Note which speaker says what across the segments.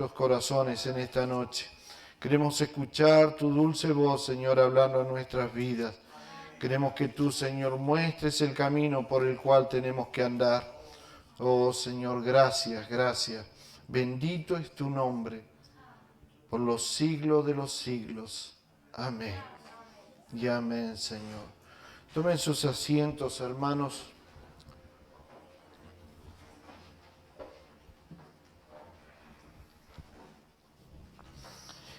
Speaker 1: los corazones en esta noche. Queremos escuchar tu dulce voz, Señor, hablando a nuestras vidas. Queremos que tú, Señor, muestres el camino por el cual tenemos que andar. Oh, Señor, gracias, gracias. Bendito es tu nombre por los siglos de los siglos. Amén. Y amén, Señor. Tomen sus asientos, hermanos.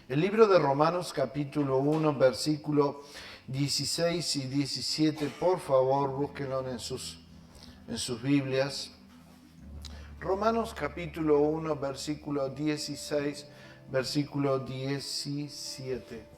Speaker 1: El libro de Romanos capítulo 1, versículo 16 y 17, por favor, búsquenlo en sus Biblias. Romanos capítulo 1, versículo 16, versículo 17.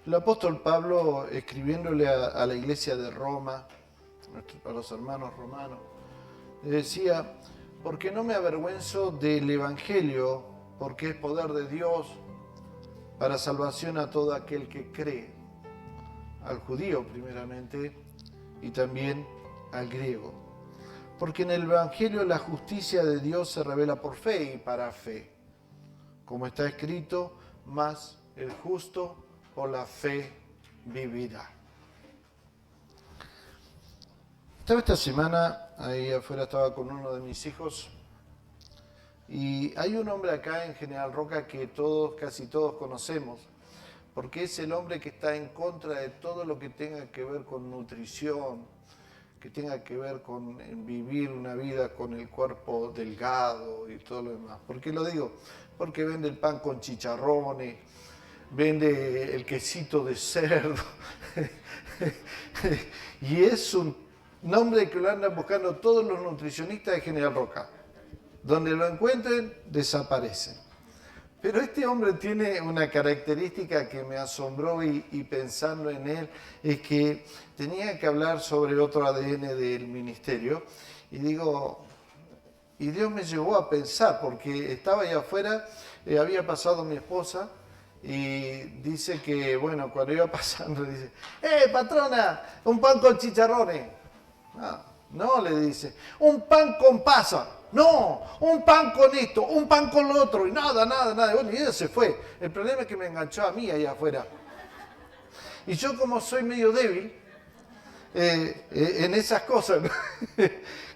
Speaker 1: El apóstol Pablo, escribiéndole a la iglesia de Roma, a los hermanos romanos, decía: porque no me avergüenzo del Evangelio, porque es poder de Dios para salvación a todo aquel que cree, al judío primeramente y también al griego. Porque en el Evangelio la justicia de Dios se revela por fe y para fe. Como está escrito, mas el justo por la fe vivirá. Estaba esta semana, ahí afuera estaba con uno de mis hijos, y hay un hombre acá en General Roca que casi todos conocemos, porque es el hombre que está en contra de todo lo que tenga que ver con nutrición, que tenga que ver con vivir una vida con el cuerpo delgado y todo lo demás. ¿Por qué lo digo? Porque vende el pan con chicharrones, vende el quesito de cerdo, y es un nombre que lo andan buscando todos los nutricionistas de General Roca. Donde lo encuentren, desaparecen. Pero este hombre tiene una característica que me asombró y pensando en él, es que tenía que hablar sobre otro ADN del ministerio. Y digo, y Dios me llevó a pensar, porque estaba allá afuera, había pasado mi esposa, y dice que, bueno, cuando iba pasando, dice: patrona, un pan con chicharrones. No, le dice, un pan con pasa. No, un pan con esto, un pan con lo otro, y nada. Bueno, y ella se fue. El problema es que me enganchó a mí allá afuera. Y yo, como soy medio débil en esas cosas,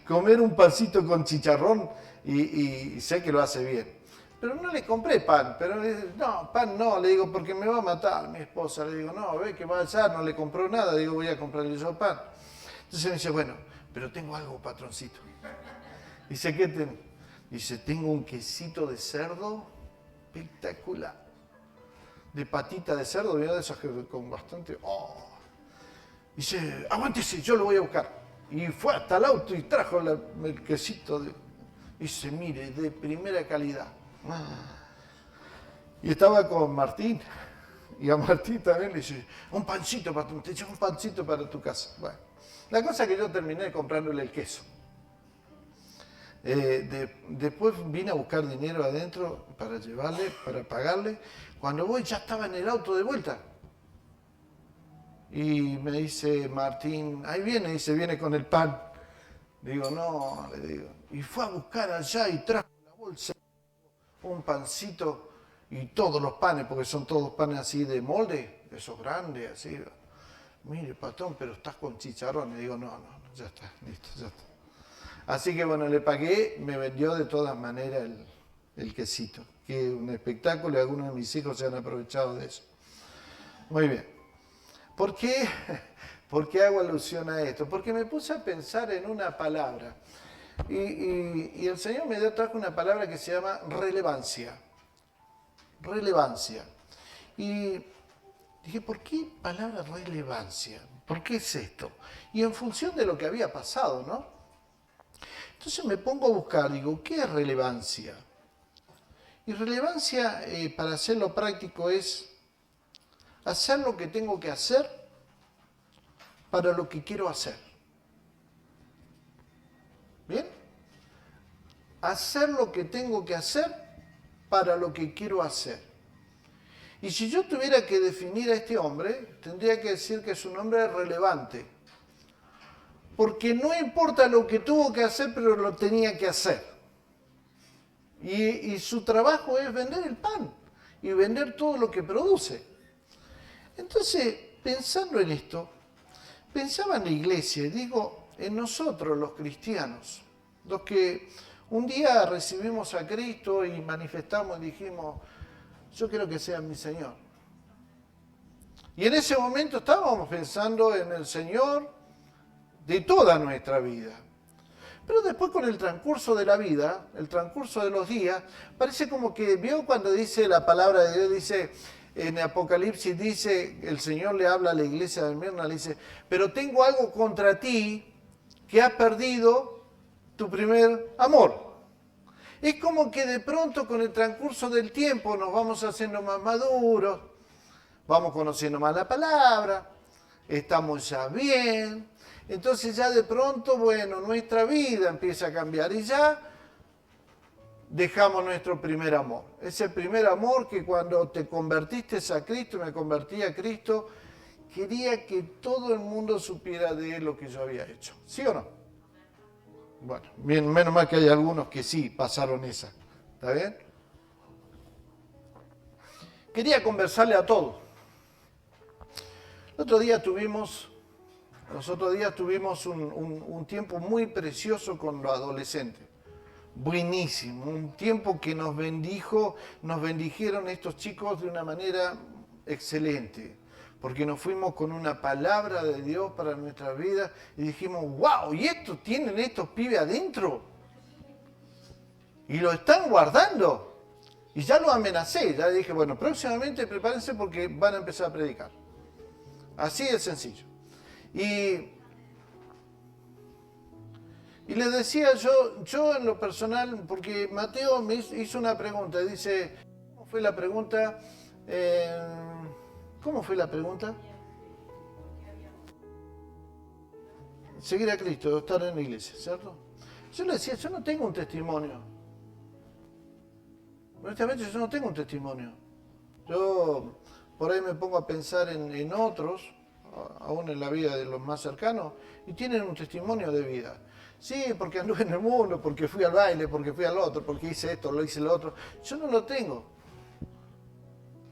Speaker 1: comer un pancito con chicharrón, y sé que lo hace bien. Pero no le compré pan, pero no, pan no, le digo, porque me va a matar mi esposa. Le digo, no, ve que va allá, no le compró nada, digo, voy a comprarle yo pan. Entonces me dice, bueno, pero tengo algo, patroncito. Dice, ¿qué tengo? Dice, tengo un quesito de cerdo espectacular. De patita de cerdo, mira, de esas que con bastante... Oh. Dice, aguántese, yo lo voy a buscar. Y fue hasta el auto y trajo el quesito. Dice, mire, de primera calidad. Y estaba con Martín. Y a Martín también le dice, un pancito para tu casa. Bueno, la cosa es que yo terminé comprándole el queso. Después vine a buscar dinero adentro para llevarle, para pagarle. Cuando voy ya estaba en el auto de vuelta. Y me dice Martín, ahí viene, dice, viene con el pan. Digo, no, le digo. Y fue a buscar allá y trajo la bolsa, un pancito y todos los panes, porque son todos panes así de molde, esos grandes, así. Mire, patrón, pero estás con chicharrón. Y digo, no, ya está, listo, ya está. Así que bueno, le pagué, me vendió de todas maneras el quesito, que es un espectáculo y algunos de mis hijos se han aprovechado de eso. Muy bien. ¿Por qué hago alusión a esto? Porque me puse a pensar en una palabra y el Señor me trajo una palabra que se llama relevancia. Relevancia. Y dije, ¿por qué palabra relevancia? ¿Por qué es esto? Y en función de lo que había pasado, ¿no? Entonces me pongo a buscar, digo, ¿qué es relevancia? Y relevancia, para hacerlo práctico, es hacer lo que tengo que hacer para lo que quiero hacer. hacer lo que tengo que hacer para lo que quiero hacer. Y si yo tuviera que definir a este hombre, tendría que decir que es un hombre relevante. Porque no importa lo que tuvo que hacer, pero lo tenía que hacer. Y su trabajo es vender el pan y vender todo lo que produce. Entonces, pensando en esto, pensaba en la iglesia, y digo, en nosotros los cristianos, los que un día recibimos a Cristo y manifestamos y dijimos, yo quiero que sea mi Señor. Y en ese momento estábamos pensando en el Señor de toda nuestra vida. Pero después con el transcurso de la vida, el transcurso de los días, parece como que, ¿vio cuando dice la palabra de Dios? Dice, en Apocalipsis dice, el Señor le habla a la iglesia de Esmirna, le dice, pero tengo algo contra ti, que has perdido tu primer amor. Es como que de pronto con el transcurso del tiempo nos vamos haciendo más maduros, vamos conociendo más la palabra, estamos ya bien. Entonces ya de pronto, bueno, nuestra vida empieza a cambiar y ya dejamos nuestro primer amor. Ese primer amor que cuando te convertiste a Cristo, me convertí a Cristo, quería que todo el mundo supiera de lo que yo había hecho. ¿Sí o no? Bueno, bien, menos mal que hay algunos que sí pasaron esa. ¿Está bien? Quería conversarle a todos. Los otros días tuvimos un tiempo muy precioso con los adolescentes. Buenísimo, un tiempo que nos bendijeron estos chicos de una manera excelente, porque nos fuimos con una palabra de Dios para nuestras vidas y dijimos, wow, ¿y esto tienen estos pibes adentro? Y lo están guardando. Y ya lo amenacé, ya dije, bueno, próximamente prepárense porque van a empezar a predicar. Así de sencillo. Y le decía yo en lo personal, porque Mateo me hizo una pregunta, dice, ¿cómo fue la pregunta? ¿Cómo fue la pregunta? Seguir a Cristo, estar en la iglesia, ¿cierto? Yo le decía, yo no tengo un testimonio. Honestamente, yo no tengo un testimonio. Yo por ahí me pongo a pensar en otros, aún en la vida de los más cercanos, y tienen un testimonio de vida. Sí, porque anduve en el mundo, porque fui al baile, porque fui al otro, porque hice esto, lo hice lo otro. Yo no lo tengo.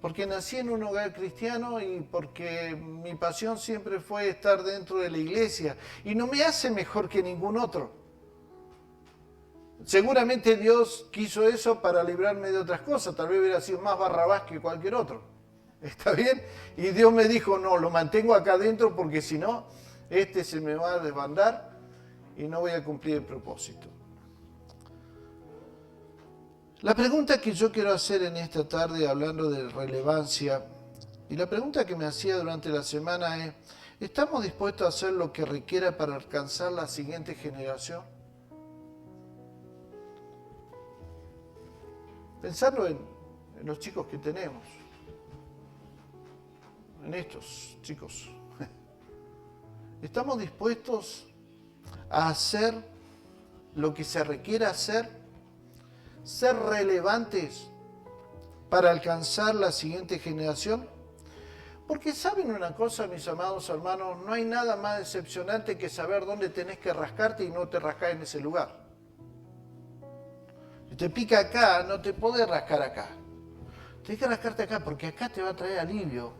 Speaker 1: Porque nací en un hogar cristiano y porque mi pasión siempre fue estar dentro de la iglesia. Y no me hace mejor que ningún otro. Seguramente Dios quiso eso para librarme de otras cosas. Tal vez hubiera sido más Barrabás que cualquier otro. ¿Está bien? Y Dios me dijo, no, lo mantengo acá adentro porque si no, este se me va a desbandar y no voy a cumplir el propósito. La pregunta que yo quiero hacer en esta tarde, hablando de relevancia, y la pregunta que me hacía durante la semana es, ¿estamos dispuestos a hacer lo que requiera para alcanzar la siguiente generación? Pensando en los chicos que tenemos, en estos chicos. ¿Estamos dispuestos a hacer lo que se requiera hacer? ¿Ser relevantes para alcanzar la siguiente generación? Porque saben una cosa, mis amados hermanos, no hay nada más decepcionante que saber dónde tenés que rascarte y no te rascás en ese lugar. Si te pica acá, no te podés rascar acá. Tenés que rascarte acá porque acá te va a traer alivio.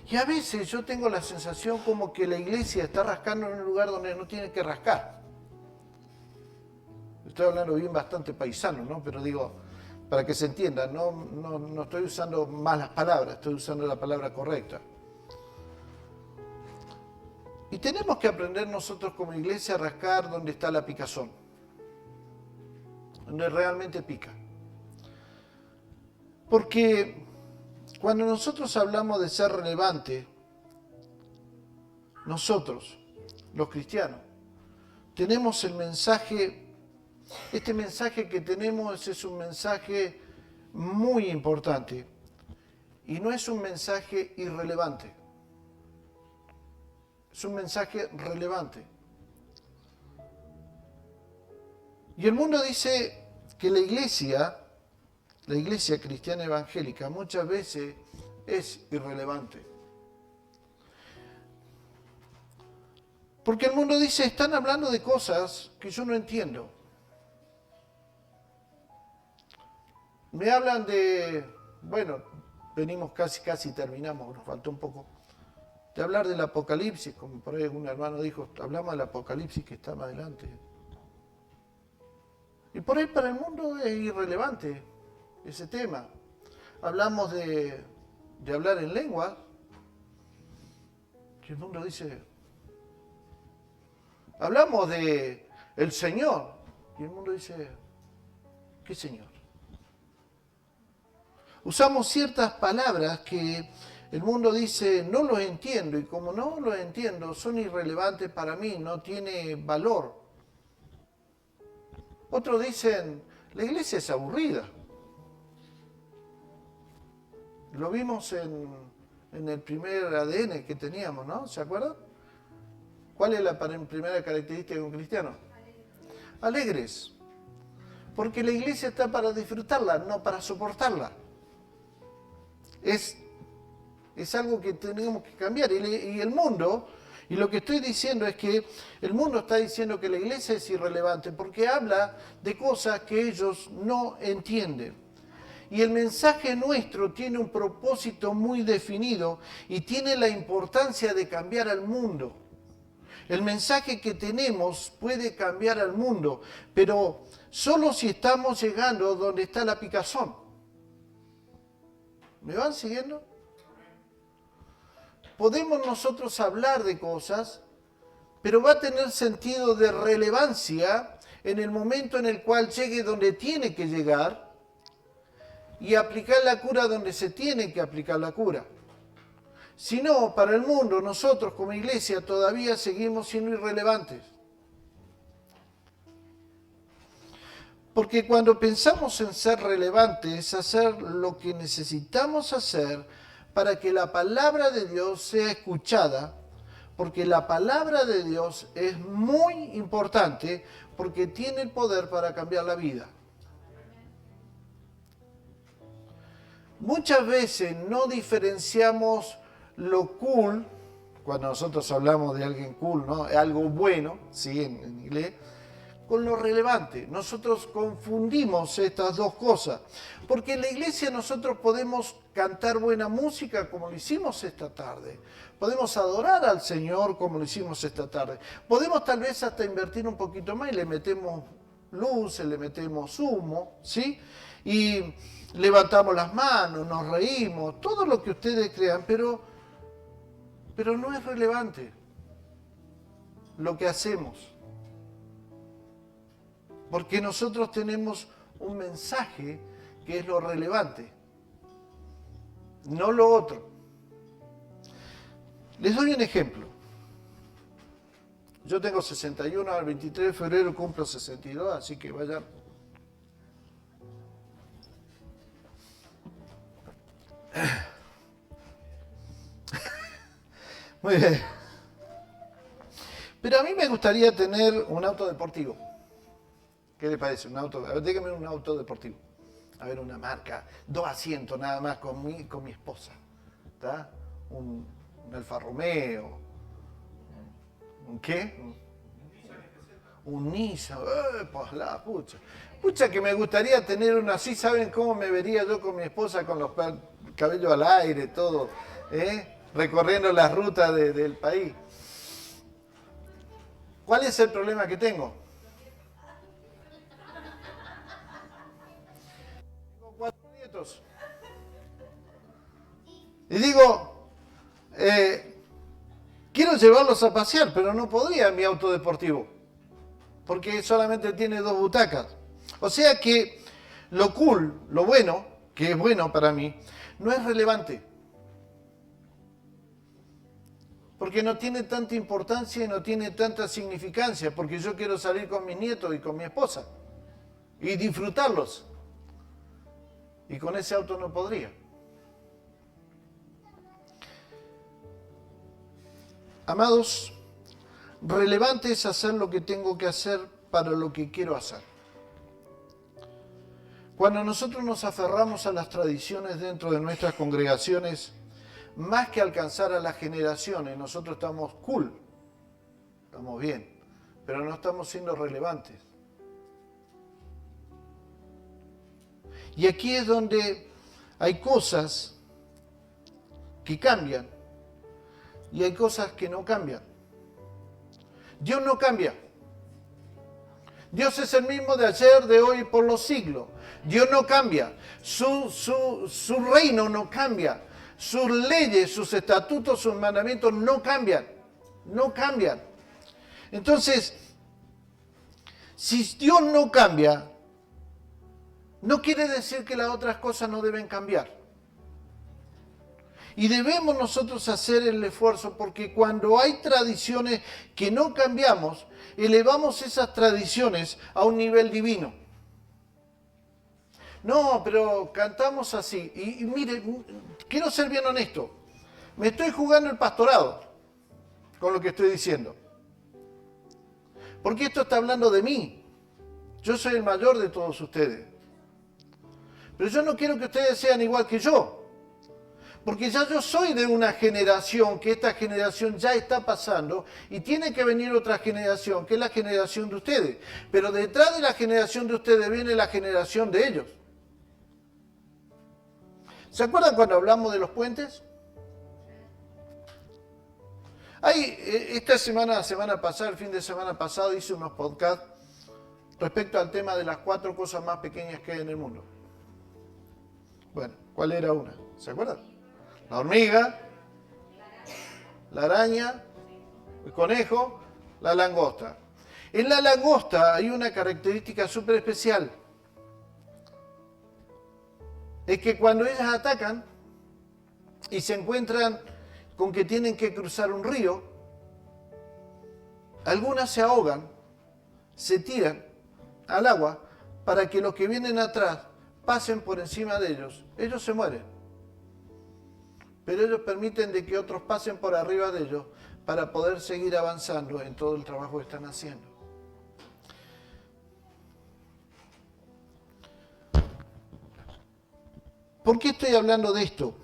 Speaker 1: Y a veces yo tengo la sensación como que la iglesia está rascando en un lugar donde no tiene que rascar. Estoy hablando bien bastante paisano, ¿no? Pero digo, para que se entienda, no estoy usando malas palabras, estoy usando la palabra correcta. Y tenemos que aprender nosotros como iglesia a rascar donde está la picazón, donde realmente pica. Porque cuando nosotros hablamos de ser relevante, nosotros, los cristianos, tenemos el mensaje. Este mensaje que tenemos es un mensaje muy importante y no es un mensaje irrelevante. Es un mensaje relevante. Y el mundo dice que la iglesia cristiana evangélica, muchas veces es irrelevante. Porque el mundo dice, están hablando de cosas que yo no entiendo. Me hablan de, bueno, venimos casi terminamos, nos faltó un poco, de hablar del Apocalipsis, como por ahí un hermano dijo, hablamos del Apocalipsis que está más adelante. Y por ahí para el mundo es irrelevante ese tema. Hablamos de hablar en lengua, y el mundo dice, hablamos de el Señor, y el mundo dice, ¿qué Señor? Usamos ciertas palabras que el mundo dice, no los entiendo, y como no los entiendo, son irrelevantes para mí, no tiene valor. Otros dicen, la iglesia es aburrida. Lo vimos en el primer ADN que teníamos, ¿no? ¿Se acuerdan? ¿Cuál es la primera característica de un cristiano? Alegres. Porque la iglesia está para disfrutarla, no para soportarla. Es algo que tenemos que cambiar. Y el mundo, y lo que estoy diciendo es que el mundo está diciendo que la iglesia es irrelevante porque habla de cosas que ellos no entienden. Y el mensaje nuestro tiene un propósito muy definido y tiene la importancia de cambiar al mundo. El mensaje que tenemos puede cambiar al mundo, pero solo si estamos llegando donde está la picazón. ¿Me van siguiendo? Podemos nosotros hablar de cosas, pero va a tener sentido de relevancia en el momento en el cual llegue donde tiene que llegar y aplicar la cura donde se tiene que aplicar la cura. Si no, para el mundo, nosotros como iglesia todavía seguimos siendo irrelevantes. Porque cuando pensamos en ser relevantes, hacer lo que necesitamos hacer para que la palabra de Dios sea escuchada, porque la palabra de Dios es muy importante, porque tiene el poder para cambiar la vida. Muchas veces no diferenciamos lo cool, cuando nosotros hablamos de alguien cool, ¿no? Algo bueno, ¿sí? En inglés, con lo relevante. Nosotros confundimos estas dos cosas. Porque en la iglesia nosotros podemos cantar buena música como lo hicimos esta tarde. Podemos adorar al Señor como lo hicimos esta tarde. Podemos tal vez hasta invertir un poquito más y le metemos luces, le metemos humo, ¿sí? Y levantamos las manos, nos reímos, todo lo que ustedes crean, pero no es relevante lo que hacemos. Porque nosotros tenemos un mensaje que es lo relevante, no lo otro. Les doy un ejemplo. Yo tengo 61, al 23 de febrero cumplo 62, así que vayan. Muy bien. Pero a mí me gustaría tener un auto deportivo. ¿Qué le parece? Un auto, a ver, dígame un auto deportivo. A ver, una marca, 2 asientos nada más con mi esposa. ¿Está? Un Alfa Romeo. ¿Un qué? Un Nissan. Pues la pucha. Pucha que me gustaría tener uno así. ¿Saben cómo me vería yo con mi esposa con los cabellos al aire, todo? Recorriendo las rutas del país. ¿Cuál es el problema que tengo? Tengo 4 nietos. Y digo, quiero llevarlos a pasear, pero no podría en mi auto deportivo, porque solamente tiene 2 butacas. O sea que lo cool, lo bueno, que es bueno para mí, no es relevante. Porque no tiene tanta importancia y no tiene tanta significancia, porque yo quiero salir con mis nietos y con mi esposa y disfrutarlos. Y con ese auto no podría. Amados, relevante es hacer lo que tengo que hacer para lo que quiero hacer. Cuando nosotros nos aferramos a las tradiciones dentro de nuestras congregaciones, más que alcanzar a las generaciones, nosotros estamos cool, estamos bien, pero no estamos siendo relevantes. Y aquí es donde hay cosas que cambian y hay cosas que no cambian. Dios no cambia. Dios es el mismo de ayer, de hoy y por los siglos. Dios no cambia. Su reino no cambia. Sus leyes, sus estatutos, sus mandamientos no cambian. No cambian. Entonces, si Dios no cambia, no quiere decir que las otras cosas no deben cambiar. Y debemos nosotros hacer el esfuerzo, porque cuando hay tradiciones que no cambiamos, elevamos esas tradiciones a un nivel divino. No, pero cantamos así. Y mire, quiero ser bien honesto. Me estoy jugando el pastorado con lo que estoy diciendo. Porque esto está hablando de mí. Yo soy el mayor de todos ustedes. Pero yo no quiero que ustedes sean igual que yo. Porque ya yo soy de una generación, que esta generación ya está pasando, y tiene que venir otra generación, que es la generación de ustedes. Pero detrás de la generación de ustedes viene la generación de ellos. ¿Se acuerdan cuando hablamos de los puentes? Esta semana pasada, el fin de semana pasado, hice unos podcasts respecto al tema de las 4 cosas más pequeñas que hay en el mundo. Bueno, ¿cuál era una? ¿Se acuerdan? La hormiga, la araña, el conejo, la langosta. En la langosta hay una característica súper especial. Es que cuando ellas atacan y se encuentran con que tienen que cruzar un río, algunas se ahogan, se tiran al agua para que los que vienen atrás pasen por encima de ellos. Ellos se mueren. Pero ellos permiten de que otros pasen por arriba de ellos para poder seguir avanzando en todo el trabajo que están haciendo. ¿Por qué estoy hablando de esto?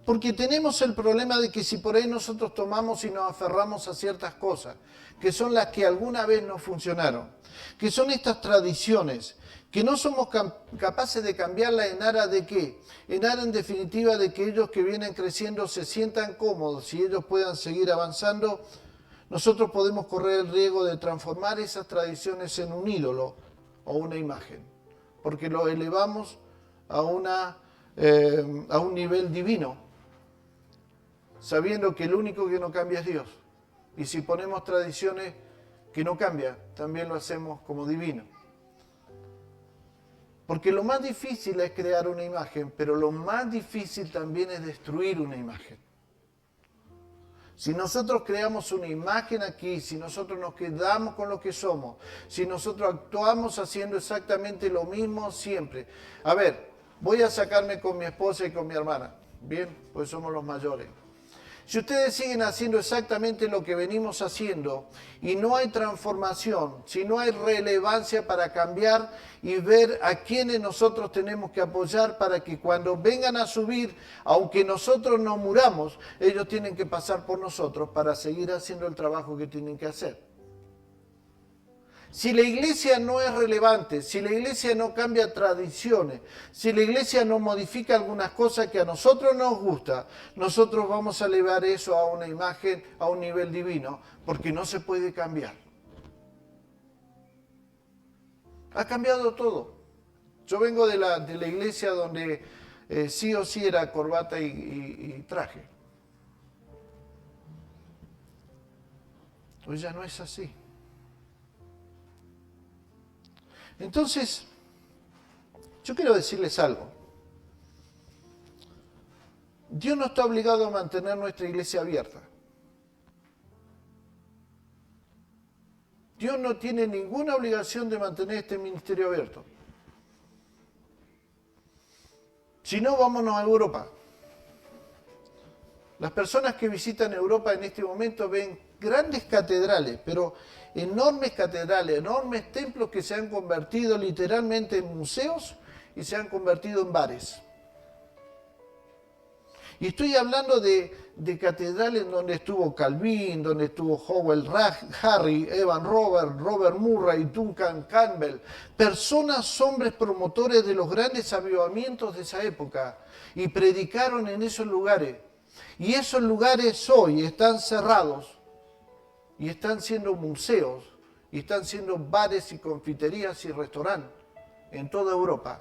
Speaker 1: Porque tenemos el problema de que si por ahí nosotros tomamos y nos aferramos a ciertas cosas, que son las que alguna vez no funcionaron, que son estas tradiciones, que no somos capaces de cambiarla en aras de qué, en aras en definitiva de que ellos que vienen creciendo se sientan cómodos y ellos puedan seguir avanzando, nosotros podemos correr el riesgo de transformar esas tradiciones en un ídolo o una imagen, porque lo elevamos a un nivel divino, sabiendo que el único que no cambia es Dios. Y si ponemos tradiciones que no cambian, también lo hacemos como divino. Porque lo más difícil es crear una imagen, pero lo más difícil también es destruir una imagen. Si nosotros creamos una imagen aquí, si nosotros nos quedamos con lo que somos, si nosotros actuamos haciendo exactamente lo mismo siempre. A ver, voy a sacarme con mi esposa y con mi hermana, ¿bien? Pues somos los mayores. Si ustedes siguen haciendo exactamente lo que venimos haciendo y no hay transformación, si no hay relevancia para cambiar y ver a quienes nosotros tenemos que apoyar para que cuando vengan a subir, aunque nosotros no muramos, ellos tienen que pasar por nosotros para seguir haciendo el trabajo que tienen que hacer. Si la iglesia no es relevante, si la iglesia no cambia tradiciones, si la iglesia no modifica algunas cosas que a nosotros nos gusta, nosotros vamos a elevar eso a una imagen, a un nivel divino, porque no se puede cambiar. Ha cambiado todo. Yo vengo de la iglesia donde sí o sí era corbata y traje. Hoy ya no es así. Entonces, yo quiero decirles algo. Dios no está obligado a mantener nuestra iglesia abierta. Dios no tiene ninguna obligación de mantener este ministerio abierto. Si no, vámonos a Europa. Las personas que visitan Europa en este momento ven grandes catedrales, pero enormes catedrales, enormes templos que se han convertido literalmente en museos y se han convertido en bares. Y estoy hablando de catedrales donde estuvo Calvin, donde estuvo Howell Harry, Evan Robert, Robert Murray, Duncan Campbell, personas, hombres promotores de los grandes avivamientos de esa época, y predicaron en esos lugares. Y esos lugares hoy están cerrados, y están siendo museos, y están siendo bares y confiterías y restaurantes en toda Europa.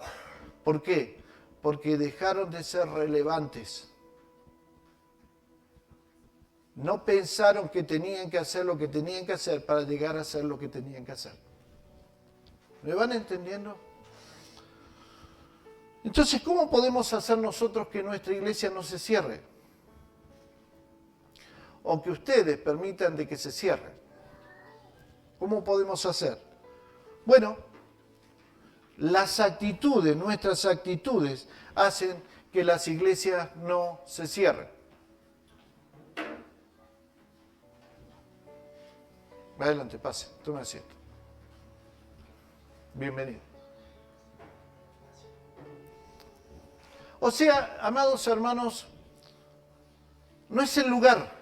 Speaker 1: ¿Por qué? Porque dejaron de ser relevantes. No pensaron que tenían que hacer lo que tenían que hacer para llegar a hacer lo que tenían que hacer. ¿Me van entendiendo? Entonces, ¿cómo podemos hacer nosotros que nuestra iglesia no se cierre? O que ustedes permitan de que se cierre. ¿Cómo podemos hacer? Bueno, las actitudes, nuestras actitudes, hacen que las iglesias no se cierren. Adelante, pase, tome asiento. Bienvenido. O sea, amados hermanos, no es el lugar.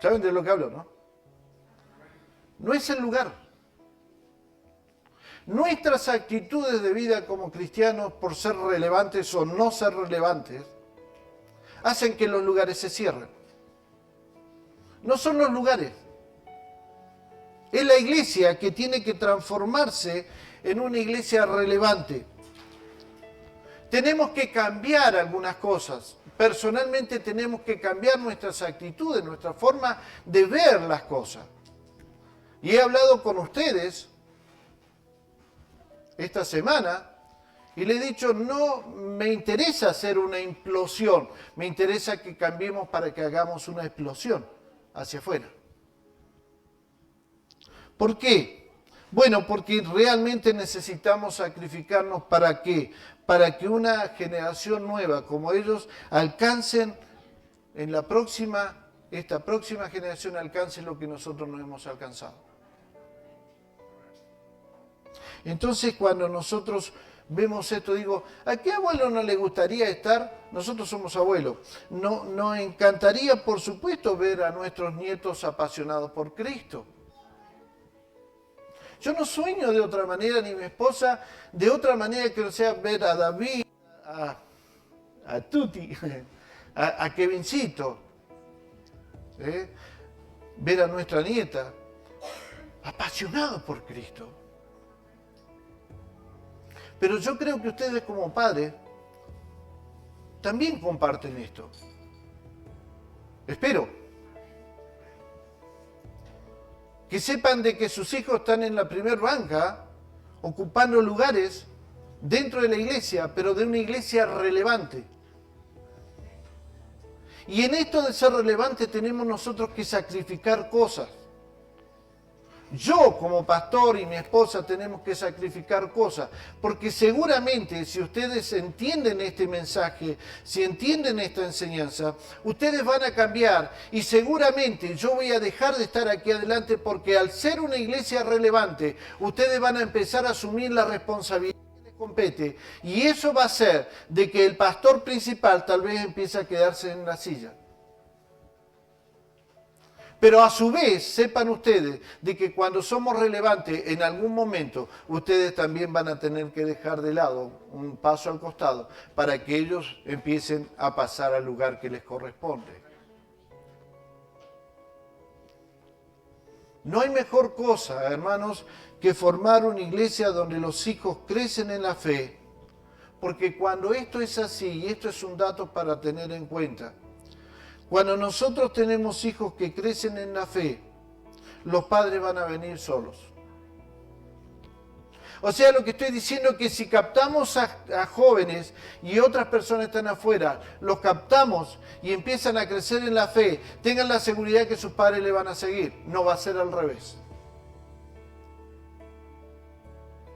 Speaker 1: ¿Saben de lo que hablo, no? No es el lugar. Nuestras actitudes de vida como cristianos, por ser relevantes o no ser relevantes, hacen que los lugares se cierren. No son los lugares. Es la iglesia que tiene que transformarse en una iglesia relevante. Tenemos que cambiar algunas cosas. Personalmente tenemos que cambiar nuestras actitudes, nuestra forma de ver las cosas. Y he hablado con ustedes esta semana y le he dicho, no me interesa hacer una implosión, me interesa que cambiemos para que hagamos una explosión hacia afuera. ¿Por qué? Bueno, porque realmente necesitamos sacrificarnos ¿para qué? Para que una generación nueva como ellos alcancen en esta próxima generación alcance lo que nosotros no hemos alcanzado. Entonces, cuando nosotros vemos esto, digo, ¿a qué abuelo no le gustaría estar? Nosotros somos abuelos. Nos encantaría, por supuesto, ver a nuestros nietos apasionados por Cristo. Yo no sueño de otra manera, ni mi esposa, de otra manera que no sea ver a David, a Tuti, a Kevincito, ver a nuestra nieta, apasionados por Cristo. Pero yo creo que ustedes como padres también comparten esto. Espero. Que sepan de que sus hijos están en la primer banca, ocupando lugares dentro de la iglesia, pero de una iglesia relevante. Y en esto de ser relevante tenemos nosotros que sacrificar cosas. Yo como pastor y mi esposa tenemos que sacrificar cosas, porque seguramente si ustedes entienden este mensaje, si entienden esta enseñanza, ustedes van a cambiar y seguramente yo voy a dejar de estar aquí adelante porque al ser una iglesia relevante, ustedes van a empezar a asumir la responsabilidad que les compete y eso va a hacer de que el pastor principal tal vez empiece a quedarse en la silla. Pero a su vez, sepan ustedes de que cuando somos relevantes en algún momento, ustedes también van a tener que dejar de lado un paso al costado para que ellos empiecen a pasar al lugar que les corresponde. No hay mejor cosa, hermanos, que formar una iglesia donde los hijos crecen en la fe, porque cuando esto es así, y esto es un dato para tener en cuenta, cuando nosotros tenemos hijos que crecen en la fe, los padres van a venir solos. O sea, lo que estoy diciendo es que si captamos a jóvenes y otras personas están afuera, los captamos y empiezan a crecer en la fe, tengan la seguridad que sus padres le van a seguir. No va a ser al revés.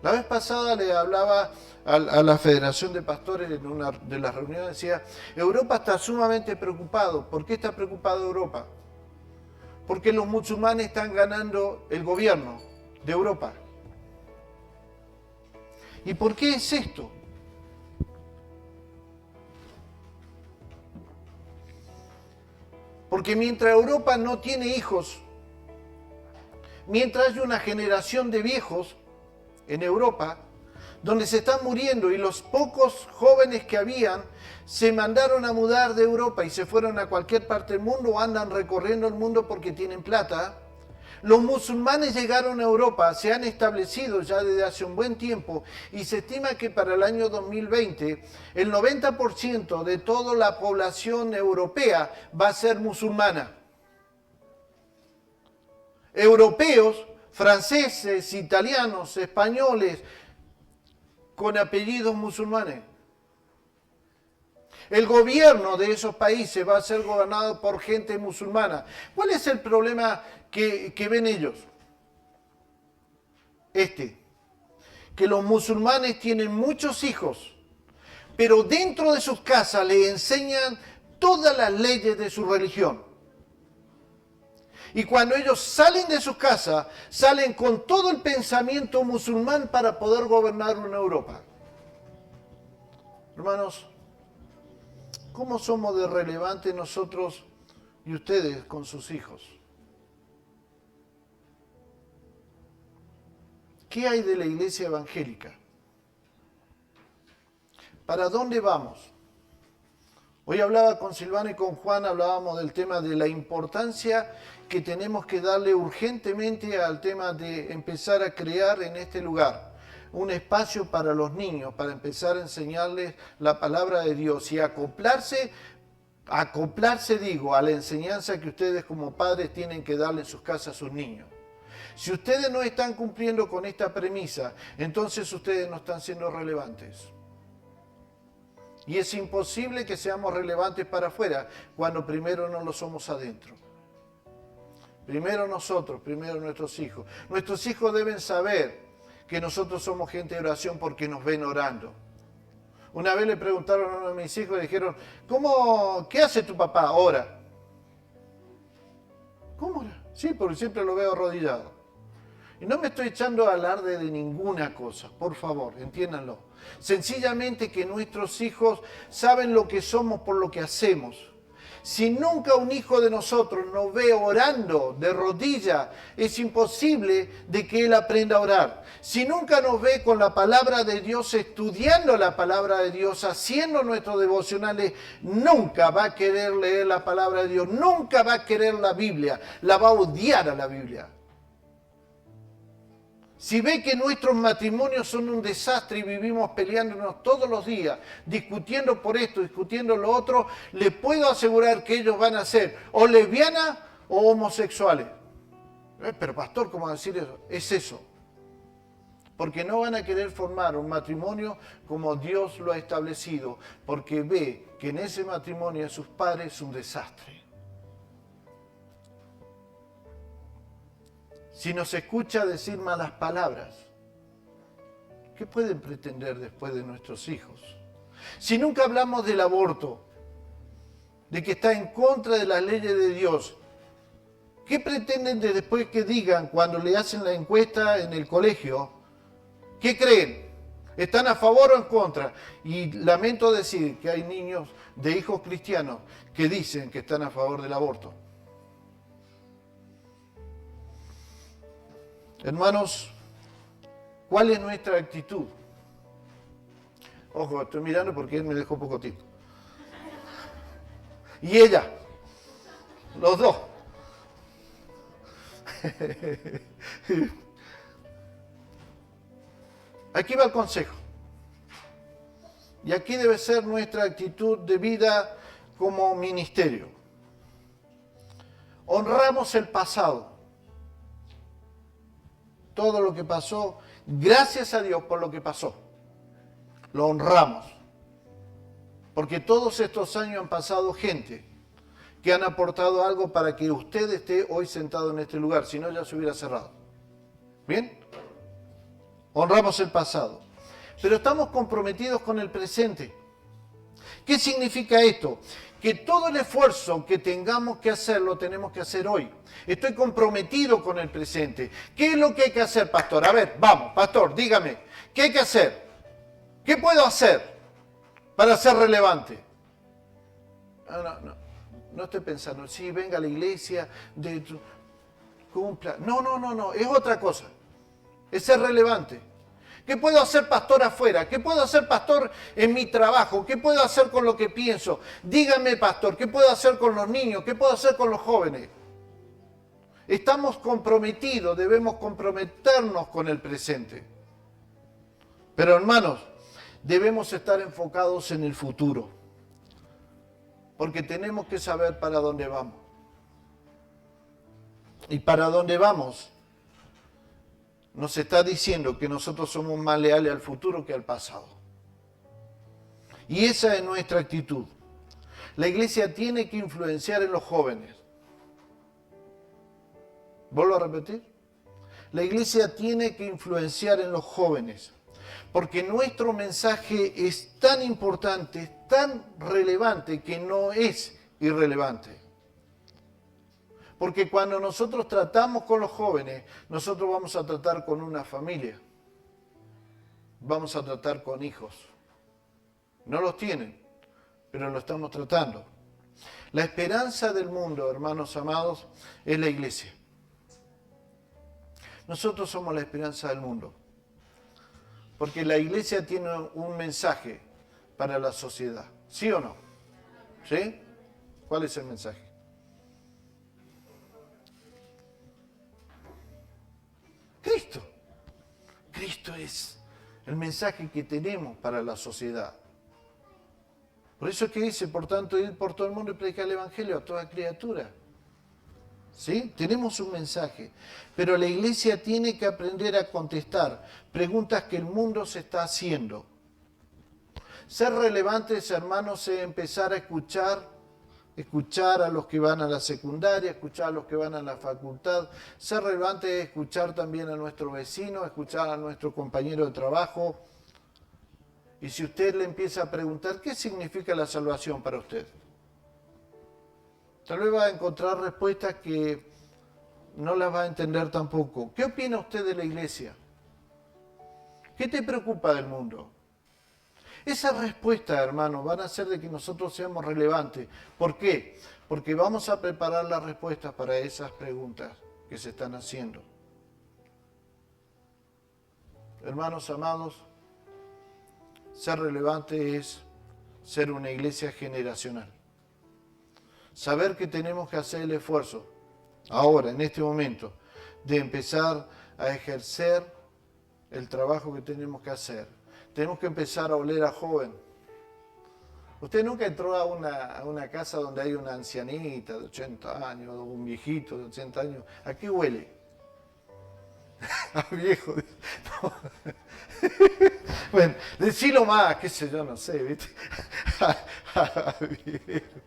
Speaker 1: La vez pasada le hablaba a la Federación de Pastores en una de las reuniones, decía, Europa está sumamente preocupado. ¿Por qué está preocupado Europa? Porque los musulmanes están ganando el gobierno de Europa. ¿Y por qué es esto? Porque mientras Europa no tiene hijos, mientras hay una generación de viejos en Europa, donde se están muriendo y los pocos jóvenes que habían se mandaron a mudar de Europa y se fueron a cualquier parte del mundo o andan recorriendo el mundo porque tienen plata, los musulmanes llegaron a Europa, se han establecido ya desde hace un buen tiempo y se estima que para el año 2020 el 90% de toda la población europea va a ser musulmana. Europeos, franceses, italianos, españoles, con apellidos musulmanes. El gobierno de esos países va a ser gobernado por gente musulmana. ¿Cuál es el problema que ven ellos? Que los musulmanes tienen muchos hijos, pero dentro de sus casas les enseñan todas las leyes de su religión. Y cuando ellos salen de sus casas, salen con todo el pensamiento musulmán para poder gobernar una Europa. Hermanos, ¿cómo somos de relevantes nosotros y ustedes con sus hijos? ¿Qué hay de la iglesia evangélica? ¿Para dónde vamos? Hoy hablaba con Silvana y con Juan, hablábamos del tema de la importancia que tenemos que darle urgentemente al tema de empezar a crear en este lugar un espacio para los niños, para empezar a enseñarles la palabra de Dios y acoplarse digo, a la enseñanza que ustedes como padres tienen que darle en sus casas a sus niños. Si ustedes no están cumpliendo con esta premisa, entonces ustedes no están siendo relevantes. Y es imposible que seamos relevantes para afuera cuando primero no lo somos adentro. Primero nosotros, primero nuestros hijos. Nuestros hijos deben saber que nosotros somos gente de oración porque nos ven orando. Una vez le preguntaron a uno de mis hijos y dijeron, ¿qué hace tu papá? Ora. ¿Cómo ora? Sí, porque siempre lo veo arrodillado. Y no me estoy echando alarde de ninguna cosa, por favor, entiéndanlo. Sencillamente que nuestros hijos saben lo que somos por lo que hacemos. Si nunca un hijo de nosotros nos ve orando de rodilla, es imposible de que él aprenda a orar. Si nunca nos ve con la palabra de Dios, estudiando la palabra de Dios, haciendo nuestros devocionales, nunca va a querer leer la palabra de Dios, nunca va a querer la Biblia, la va a odiar a la Biblia. Si ve que nuestros matrimonios son un desastre y vivimos peleándonos todos los días, discutiendo por esto, discutiendo lo otro, le puedo asegurar que ellos van a ser o lesbianas o homosexuales. Pero pastor, ¿cómo decir eso? Es eso. Porque no van a querer formar un matrimonio como Dios lo ha establecido, porque ve que en ese matrimonio de sus padres es un desastre. Si nos escucha decir malas palabras, ¿qué pueden pretender después de nuestros hijos? Si nunca hablamos del aborto, de que está en contra de las leyes de Dios, ¿qué pretenden después que digan cuando le hacen la encuesta en el colegio? ¿Qué creen? ¿Están a favor o en contra? Y lamento decir que hay niños de hijos cristianos que dicen que están a favor del aborto. Hermanos, ¿cuál es nuestra actitud? Ojo, estoy mirando porque él me dejó poco tiempo. Y ella, los dos. Aquí va el consejo. Y aquí debe ser nuestra actitud de vida como ministerio. Honramos el pasado. Todo lo que pasó, gracias a Dios por lo que pasó. Lo honramos. Porque todos estos años han pasado gente que han aportado algo para que usted esté hoy sentado en este lugar, si no ya se hubiera cerrado. ¿Bien? honramos el pasado, pero estamos comprometidos con el presente. ¿Qué significa esto? Que todo el esfuerzo que tengamos que hacer, lo tenemos que hacer hoy. Estoy comprometido con el presente. ¿Qué es lo que hay que hacer, pastor? A ver, vamos, pastor, dígame, ¿qué hay que hacer? ¿Qué puedo hacer para ser relevante? No estoy pensando, sí, venga a la iglesia, cumpla. No, es otra cosa. Es ser relevante. ¿Qué puedo hacer, pastor, afuera? ¿Qué puedo hacer, pastor, en mi trabajo? ¿Qué puedo hacer con lo que pienso? Dígame, pastor, ¿qué puedo hacer con los niños? ¿Qué puedo hacer con los jóvenes? Estamos comprometidos, debemos comprometernos con el presente. Pero, hermanos, debemos estar enfocados en el futuro. Porque tenemos que saber para dónde vamos. Y para dónde vamos nos está diciendo que nosotros somos más leales al futuro que al pasado. Y esa es nuestra actitud. La iglesia tiene que influenciar en los jóvenes. ¿Vuelvo a repetir? La iglesia tiene que influenciar en los jóvenes. Porque nuestro mensaje es tan importante, es tan relevante que no es irrelevante. Porque cuando nosotros tratamos con los jóvenes, nosotros vamos a tratar con una familia. Vamos a tratar con hijos. No los tienen, pero lo estamos tratando. La esperanza del mundo, hermanos amados, es la iglesia. Nosotros somos la esperanza del mundo. Porque la iglesia tiene un mensaje para la sociedad. ¿Sí o no? ¿Sí? ¿Cuál es el mensaje? Cristo. Cristo es el mensaje que tenemos para la sociedad. Por eso es que dice, por tanto, ir por todo el mundo y predicar el evangelio a toda criatura. ¿Sí? Tenemos un mensaje. Pero la iglesia tiene que aprender a contestar preguntas que el mundo se está haciendo. Ser relevantes, hermanos, es empezar a escuchar a los que van a la secundaria, escuchar a los que van a la facultad. Ser relevante es escuchar también a nuestro vecino, escuchar a nuestro compañero de trabajo. Y si usted le empieza a preguntar, ¿qué significa la salvación para usted? Tal vez va a encontrar respuestas que no las va a entender tampoco. ¿Qué opina usted de la iglesia? ¿Qué te preocupa del mundo? Esas respuestas, hermanos, van a hacer de que nosotros seamos relevantes. ¿Por qué? Porque vamos a preparar las respuestas para esas preguntas que se están haciendo. Hermanos amados, ser relevante es ser una iglesia generacional. Saber que tenemos que hacer el esfuerzo, ahora, en este momento, de empezar a ejercer el trabajo que tenemos que hacer. Tenemos que empezar a oler a joven. Usted nunca entró a una casa donde hay una ancianita de 80 años, o un viejito de 80 años. ¿A qué huele? A viejo. No. Bueno, decilo más, qué sé yo, no sé, ¿viste? A viejo.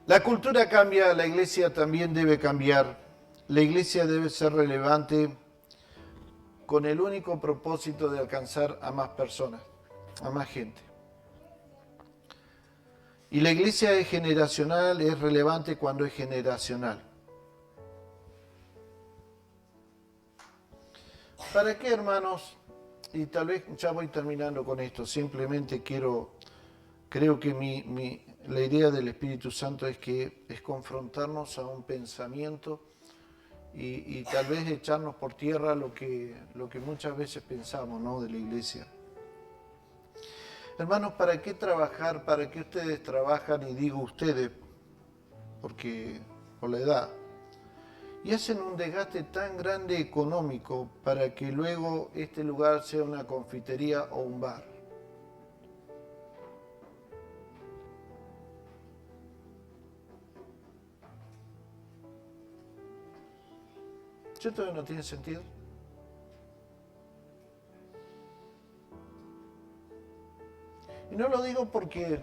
Speaker 1: La cultura cambia, la iglesia también debe cambiar. La iglesia debe ser relevante con el único propósito de alcanzar a más personas, a más gente. Y la iglesia es generacional, es relevante cuando es generacional. ¿Para qué, hermanos? Y tal vez ya voy terminando con esto, simplemente creo que la idea del Espíritu Santo es confrontarnos a un pensamiento y tal vez echarnos por tierra lo que muchas veces pensamos, ¿no?, de la iglesia. Hermanos, ¿para qué trabajar? ¿Para qué ustedes trabajan? Y digo ustedes, porque por la edad. Y hacen un desgaste tan grande económico para que luego este lugar sea una confitería o un bar. ¿Esto todavía no tiene sentido? Y no lo digo porque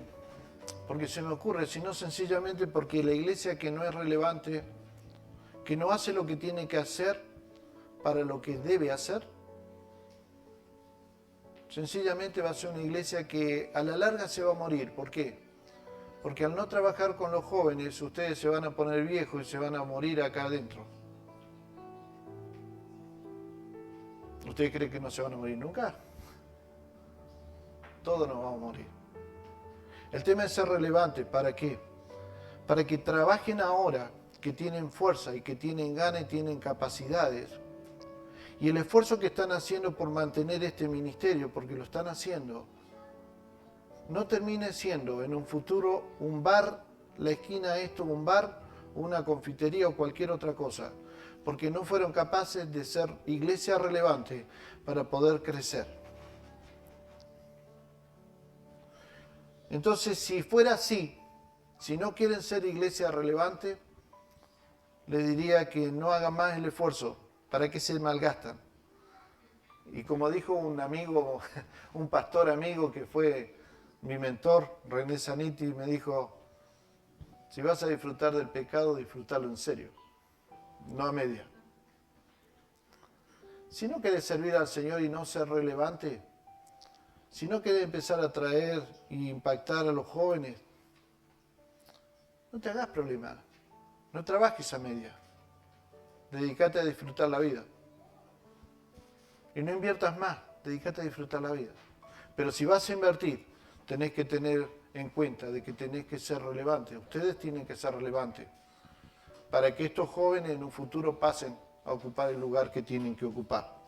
Speaker 1: se me ocurre, sino sencillamente porque la iglesia que no es relevante, que no hace lo que tiene que hacer para lo que debe hacer, sencillamente va a ser una iglesia que a la larga se va a morir. ¿Por qué? Porque al no trabajar con los jóvenes, ustedes se van a poner viejos y se van a morir acá adentro. ¿Ustedes creen que no se van a morir nunca? Todos nos vamos a morir. El tema es ser relevante. ¿Para qué? Para que trabajen ahora, que tienen fuerza y que tienen ganas y tienen capacidades. Y el esfuerzo que están haciendo por mantener este ministerio, porque lo están haciendo, no termine siendo en un futuro un bar, la esquina esto, un bar, una confitería o cualquier otra cosa, porque no fueron capaces de ser iglesia relevante para poder crecer. Entonces, si fuera así, si no quieren ser iglesia relevante, les diría que no hagan más el esfuerzo. ¿Para qué se malgastan? Y como dijo un amigo, un pastor amigo que fue mi mentor, René Zaniti, me dijo, si vas a disfrutar del pecado, disfrútalo en serio, no a media. Si no querés servir al Señor y no ser relevante, si no querés empezar a atraer e impactar a los jóvenes, no te hagas problema, no trabajes a media, dedícate a disfrutar la vida. Y no inviertas más, dedícate a disfrutar la vida. Pero si vas a invertir, tenés que tener en cuenta de que tenés que ser relevante. Ustedes tienen que ser relevantes para que estos jóvenes en un futuro pasen a ocupar el lugar que tienen que ocupar.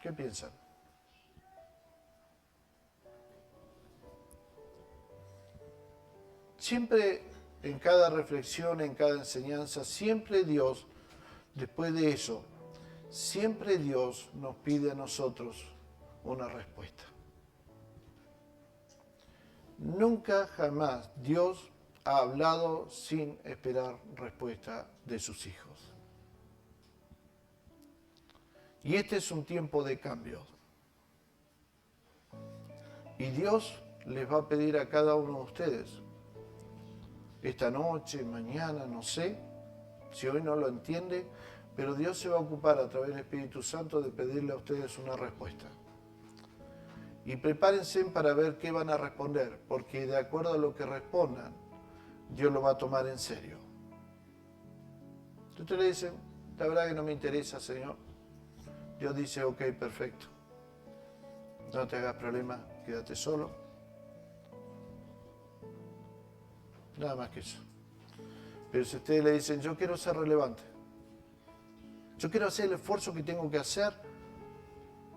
Speaker 1: ¿Qué piensan? Siempre, en cada reflexión, en cada enseñanza, siempre Dios, después de eso, siempre Dios nos pide a nosotros una respuesta. Nunca jamás Dios ha hablado sin esperar respuesta de sus hijos. Y este es un tiempo de cambio. Y Dios les va a pedir a cada uno de ustedes, esta noche, mañana, no sé, si hoy no lo entiende, pero Dios se va a ocupar a través del Espíritu Santo de pedirle a ustedes una respuesta. Y prepárense para ver qué van a responder, porque de acuerdo a lo que respondan, Dios lo va a tomar en serio. Ustedes le dicen, la verdad que no me interesa, Señor. Dios dice, ok, perfecto. No te hagas problema, quédate solo. Nada más que eso. Pero si ustedes le dicen, yo quiero ser relevante, yo quiero hacer el esfuerzo que tengo que hacer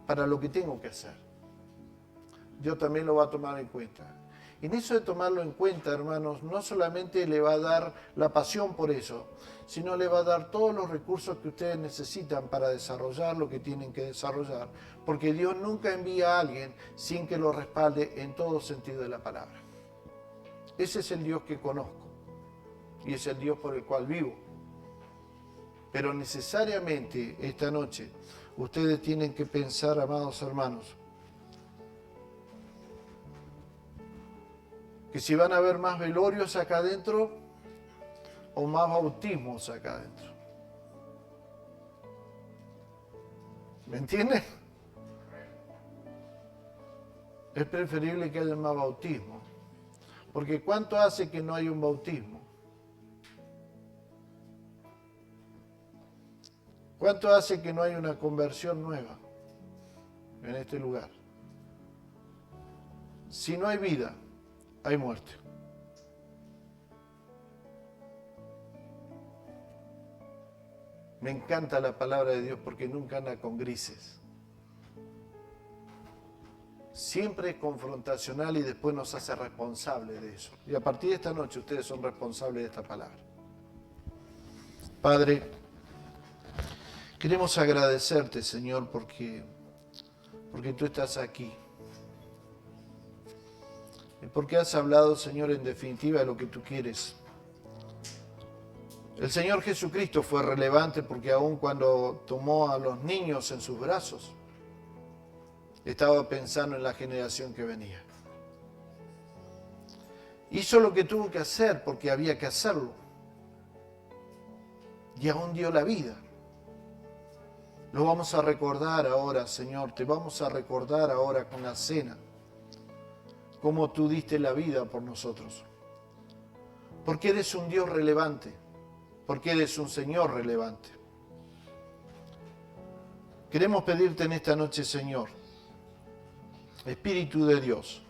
Speaker 1: para lo que tengo que hacer, Dios también lo va a tomar en cuenta. Y en eso de tomarlo en cuenta, hermanos, no solamente le va a dar la pasión por eso, sino le va a dar todos los recursos que ustedes necesitan para desarrollar lo que tienen que desarrollar, porque Dios nunca envía a alguien sin que lo respalde en todo sentido de la palabra. Ese es el Dios que conozco y es el Dios por el cual vivo. Pero necesariamente esta noche ustedes tienen que pensar, amados hermanos, que si van a haber más velorios acá adentro o más bautismos acá adentro. ¿Me entienden? Es preferible que haya más bautismo. Porque ¿cuánto hace que no hay un bautismo? ¿Cuánto hace que no hay una conversión nueva en este lugar? Si no hay vida, hay muerte. Me encanta la palabra de Dios porque nunca anda con grises. Siempre es confrontacional y después nos hace responsables de eso. Y a partir de esta noche ustedes son responsables de esta palabra. Padre, queremos agradecerte, Señor, porque tú estás aquí. Y porque has hablado, Señor, en definitiva de lo que tú quieres. El Señor Jesucristo fue relevante porque aun cuando tomó a los niños en sus brazos, estaba pensando en la generación que venía. Hizo lo que tuvo que hacer porque había que hacerlo. Y aún dio la vida. Lo vamos a recordar ahora, Señor. Te vamos a recordar ahora con la cena. Cómo tú diste la vida por nosotros. Porque eres un Dios relevante. Porque eres un Señor relevante. Queremos pedirte en esta noche, Señor, Espíritu de Dios,